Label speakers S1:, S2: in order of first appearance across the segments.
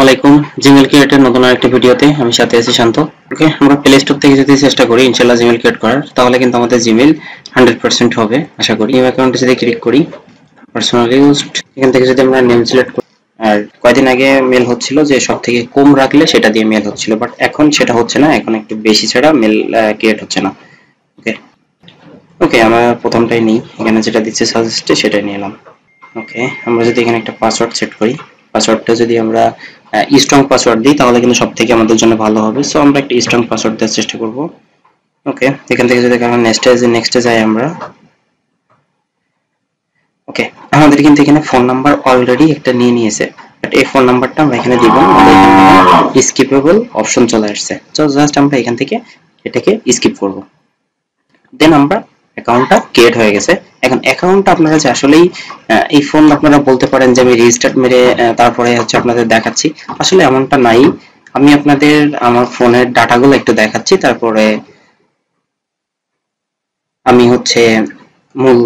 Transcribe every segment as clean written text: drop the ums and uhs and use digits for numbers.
S1: আলাইকুম। জিমেল ক্রিয়েটের নতুন আরেকটি ভিডিওতে আমি সাথে আছি শান্ত। ওকে, আমরা প্লে স্টোর থেকে যদি চেষ্টা করি ইনশাআল্লাহ জিমেল ক্রিয়েট করার, তাহলে কিন্তু আমাদের জিমেল 100% হবে আশা করি। নিউ অ্যাকাউন্টে যদি ক্লিক করি, পার্সোনাল ইউজড, এখান থেকে যদি আমরা নেম সিলেক্ট করি, আর কয়েকদিন আগে মেল হচ্ছিল যে সব থেকে কম রাখলে সেটা দিয়ে মেল হচ্ছিল, বাট এখন সেটা হচ্ছে না, এখন একটু বেশি ছাড়া মেল ক্রিয়েট হচ্ছে না। ওকে ওকে, আমরা প্রথমটাই নিই, এখানে যেটা দিচ্ছে সাজেস্টে সেটাই নিলাম। ওকে, আমরা যদি এখানে একটা পাসওয়ার্ড সেট করি, পাসওয়ার্ডটা যদি আমরা স্ট্রং পাসওয়ার্ড দিই তাহলে কিন্তু সব থেকে আমাদের জন্য ভালো হবে। সো আমরা একটা স্ট্রং পাসওয়ার্ড দেওয়ার চেষ্টা করব। ওকে, এখান থেকে যদি আমরা নেক্সটে যাই আমরা। ওকে, আমাদের কিন্তু এখানে ফোন নাম্বার অলরেডি একটা নিয়ে নিয়েছে, বাট এই ফোন নাম্বারটা আমরা এখানে দিব না, আমাদের এখানে স্কিপেবল অপশন চলে আসছে। তো জাস্ট আমরা এখান থেকে এটাকে স্কিপ করব, দেন আমরা অ্যাকাউন্টটা ক্রিয়েট হয়ে গেছে। এখন অ্যাকাউন্টটা আপনার কাছে আসলেই এই ফোন আপনারা বলতে পারেন যে আমি রেজিস্টার্ড মেরে তারপরে হচ্ছে আপনাদের দেখাচ্ছি, আসলে এমনটা নাই। আমি আপনাদের আমার ফোনের ডাটাগুলো একটু দেখাচ্ছি, তারপরে আমি হচ্ছে মূল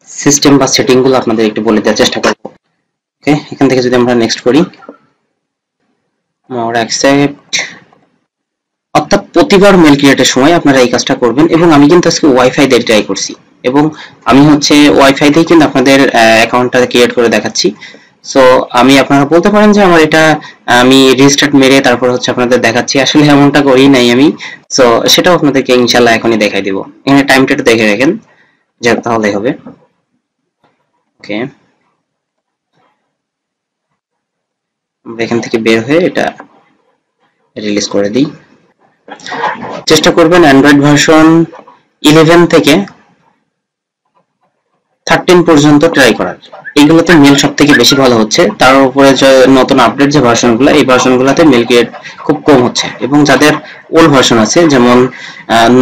S1: সিস্টেম বা সেটিং গুলো আপনাদের একটু বলে দেওয়ার চেষ্টা করব। ওকে, এখান থেকে যদি আমরা নেক্সট করি, আমরা অ্যাকসেপ্ট, অর্থাৎ প্রতিবার মেল ক্রিয়েটের সময় আপনারা এই কাজটা করবেন। এবং আমি কিন্তু আজকে ওয়াইফাই দিয়ে ট্রাই করছি, এবং আমি হচ্ছে ওয়াইফাই দিয়ে কিন্তু আপনাদের অ্যাকাউন্টটা ক্রিয়েট করে দেখাচ্ছি। সো আমি আপনারা বলতে পারেন যে আমার এটা আমি রিস্টার্ট মেরে তারপর হচ্ছে আপনাদের দেখাচ্ছি, আসলে এমনটা করি নাই আমি। সো সেটাও আপনাদেরকে ইনশাল্লাহ এখনই দেখাই দিব। এখানে টাইমটা একটু দেখে রাখেন, যে তাহলেই হবে। ওকে, আমরা এখান থেকে বের হয়ে এটা রিলিজ করে দিই। চেষ্টা করবেন অ্যান্ড্রয়েড ভার্সন 11 থেকে 13 পর্যন্ত ট্রাই করার। এইগুলোতে মেল সব থেকে বেশি ভালো হচ্ছে, তার উপরে যে নতুন আপডেট যে ভার্সনগুলো, এই ভার্সনগুলোতে মেল ক্রিয়েট খুব কম হচ্ছে, এবং যাদের ওল্ড ভার্সন আছে যেমন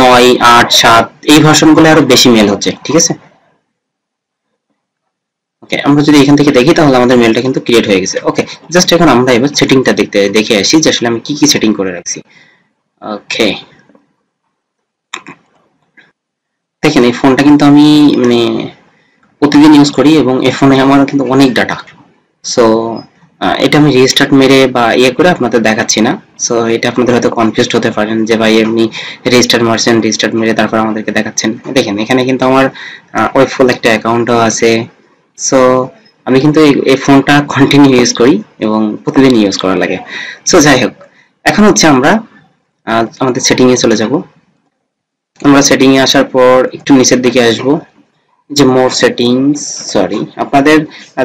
S1: 9, 8, 7 এই ভার্সনগুলো আরো বেশি মেল হচ্ছে। ঠিক আছে, ওকে, আমরা যদি এখান থেকে দেখি তাহলে আমাদের মেলটা কিন্তু ক্রিয়েট হয়ে গেছে। ওকে, জাস্ট এখন আমরা এবার সেটিংটা দেখে আসি যে আসলে আমি কি কি সেটিং করে রাখছি। ওকে, দেখেন এই ফোনটা কিন্তু আমি মানে প্রতিদিন ইউজ করি, এবং এই ফোনে আমার কিন্তু অনেক ডাটা। সো এটা আমি রিস্টার্ট মেরে বা ইয়ে করে আপনাদের দেখাচ্ছি না। সো এটা আপনাদের হয়তো কনফিউজড হতে পারেন যে ভাই এমনি রিস্টার্ট মারছেন, রিস্টার্ট মেরে তারপর আমাদেরকে দেখাচ্ছেন। দেখেন এখানে কিন্তু আমার ওই ফুল একটা অ্যাকাউন্টও আছে। সো আমি কিন্তু এই ফোনটা কন্টিনিউ ইউজ করি এবং প্রতিদিন ইউজ করা লাগে। সো যাই হোক, এখন হচ্ছে আমরা আমাদের সেটিং এ চলে যাব। আমরা সেটিং এ আসার পর একটু নিচের দিকে আসবো, যে মোর সেটিংস, সরি আপনাদের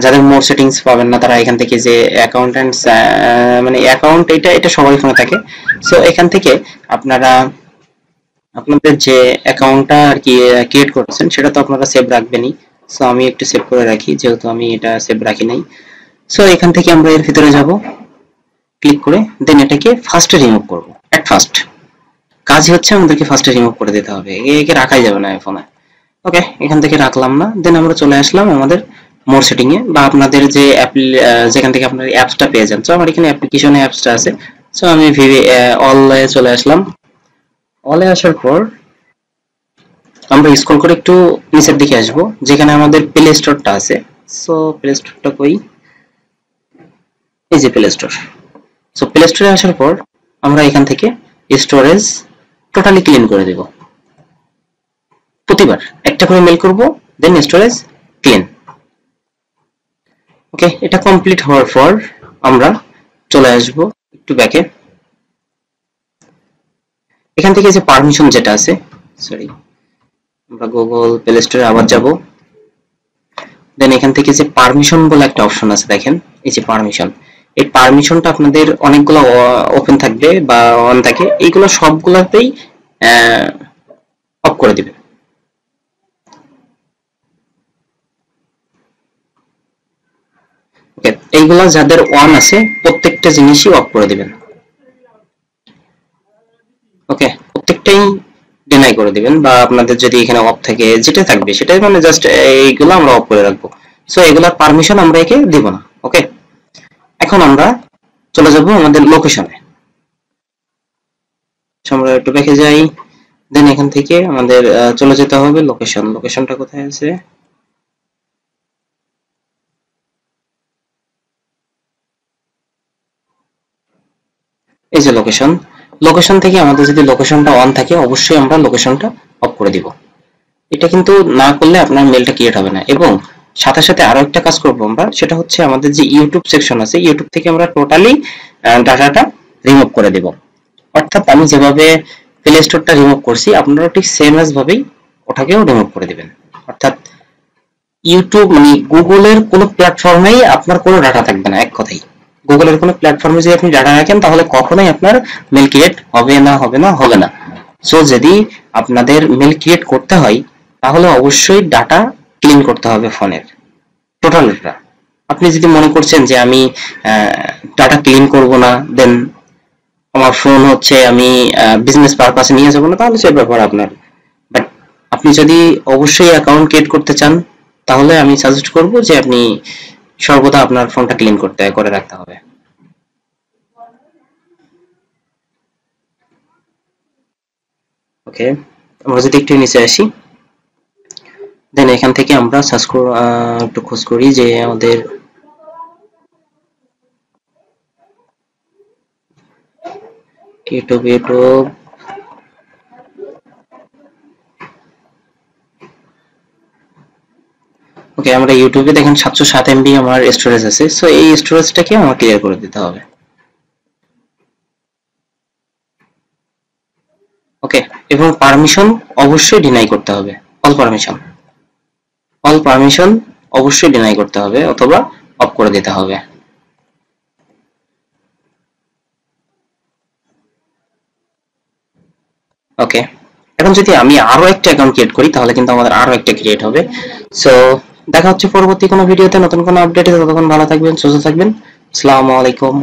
S1: যাদের মোর সেটিংস পাবেন না তারা এখান থেকে যে অ্যাকাউন্টেন্টস মানে অ্যাকাউন্ট এটা সবাই ফোনে থাকে। সো এখান থেকে আপনারা আপনাদের যে অ্যাকাউন্টটা আর কি ক্রিয়েট করছেন সেটা তো আপনারা সেভ রাখবেনই। সো আমি একটু সেভ করে রাখি, যেহেতু আমি এটা সেভ রাখি নাই। সো এখান থেকে আমরা এর ভিতরে যাব, ক্লিক করে দেন এটাকে ফার্স্টে রিমুভ করব। এট ফার্স্ট কাজই হচ্ছে আমাদেরকে ফার্স্টে রিমুভ করে দিতে হবে, একে রাখাই যাবে না ফোনে। ওকে, এখান থেকে রাখলাম না, দেন আমরা চলে আসলাম আমাদের মোর সেটিং এ, বা আপনাদের যে যেখান থেকে আপনার অ্যাপসটা পেয়ে যান। তো আমার এখানে অ্যাপ্লিকেশনে অ্যাপসটা আছে। সো আমি অল এ চলে আসলাম। অলে আসার পর আমরা স্ক্রল করে একটু নিচের দিকে আসবো, যেখানে আমাদের প্লে স্টোরটা আছে। সো প্লে স্টোরটা কই, এই যে প্লে স্টোর। সো প্লে স্টোরে আসার পর আমরা এখান থেকে স্টোরেজ টোটালি ক্লিন করে দেব। প্রতিবার একটা করে মেল করব, দেন স্টোরেজ ক্লিন। ওকে, এটা কমপ্লিট হওয়ার পর আমরা চলে আসব একটু ব্যাকে। এখান থেকে যে পারমিশন যেটা আছে, সরি, আমরা গুগল প্লে স্টোরে আবার যাব। দেন এখান থেকে যে পারমিশন বলে একটা অপশন আছে দেখেন, এই যে পারমিশন, এই পারমিশনটা আপনাদের অনেকগুলো ওপেন থাকবে বা অন থাকে, এইগুলো সবগুলোতেই অফ করে দিবেন। ওকে, এইগুলা যাদের অন আছে প্রত্যেকটা জিনিসই অফ করে দিবেন। ওকে, প্রত্যেকটাই ডিনাই করে দিবেন, বা আপনাদের যদি এখানে অফ থাকে যেটা থাকবে সেটাই মানে জাস্ট এইগুলো আমরা অফ করে রাখবো। সো এগুলার পারমিশন আমরা একে দিব না। ওকে, এখন আমরা চলে যাব আমাদের লোকেশনে। আমরা একটু দেখে যাই, দেন এখান থেকে আমাদের চলে যেতে হবে লোকেশন। লোকেশনটা কোথায় আছে, এই যে লোকেশন, লোকেশন থেকে আমাদের যদি লোকেশনটা অন থাকে অবশ্যই আমরা লোকেশনটা অফ করে দিব। এটা কিন্তু না করলে আপনার মেলটা ক্রিয়েট হবে না। এবং সাথে সাথে আরো একটা কাজ করব আমরা, সেটা হচ্ছে আমাদের যে ইউটিউব সেকশন আছে, ইউটিউব থেকে আমরা টোটালি ডাটাটা রিমুভ করে দেব। অর্থাৎ আমি যেভাবে প্লে স্টোরটা রিমুভ করছি আপনারা ঠিক সেম এজ ভাবেই ওটাকেও রিমুভ করে দিবেন। অর্থাৎ ইউটিউব মানে গুগলের কোনো প্ল্যাটফর্মেই আপনার কোনো ডাটা থাকবে না, এক কথাই। গুগলের কোনো প্ল্যাটফর্মে যদি আপনি ডাটা রাখেন তাহলে কখনোই আপনার মেল ক্রিয়েট হবে না, হবে না, হবে না। সো যদি আপনাদের মেল ক্রিয়েট করতে হয় তাহলে অবশ্যই ডাটা ক্লিন করতে হবে ফোনের, টোটাল ডাটা। আপনি যদি মনে করছেন যে আমি ডাটা ক্লিন করব না, দেন আমার ফোন হচ্ছে আমি বিজনেস পারপাসে নিয়ে যাবো না, তাহলে সে ব্যাপার আপনার। বাট আপনি যদি অবশ্যই অ্যাকাউন্ট ক্রিয়েট করতে চান তাহলে আমি সাজেস্ট করব যে আপনি সর্বদা আপনার ফোনটা ক্লিন করতে করে রাখতে হবে। ওকে, আমরা যদি একটু নিচে আসি, দেন এখান থেকে আমরা সার্চ একটু খোঁজ করি যে আমাদের ইউটিউব ওকে, আমরা ইউটিউবে দেখেন 707 এমবি আমার স্টোরেজ আছে। সো এই স্টোরেজটাকে আমার ক্লিয়ার করে দিতে হবে। ওকে, এবং পারমিশন অবশ্যই ডিনাই করতে হবে। অল পারমিশন, অল পারমিশন অবশ্যই ডিনাই করতে হবে অথবা অফ করে দিতে হবে। ওকে, এখন যদি আমি আরো একটা অ্যাকাউন্ট ক্রিয়েট করি তাহলে কিন্তু আমাদের আরো একটা ক্রিয়েট হবে। সো দেখা হচ্ছে পরবর্তী কোনো ভিডিওতে নতুন কোনো আপডেটে। ততক্ষণ ভালো থাকবেন, সুস্থ থাকবেন। আসসালামু আলাইকুম।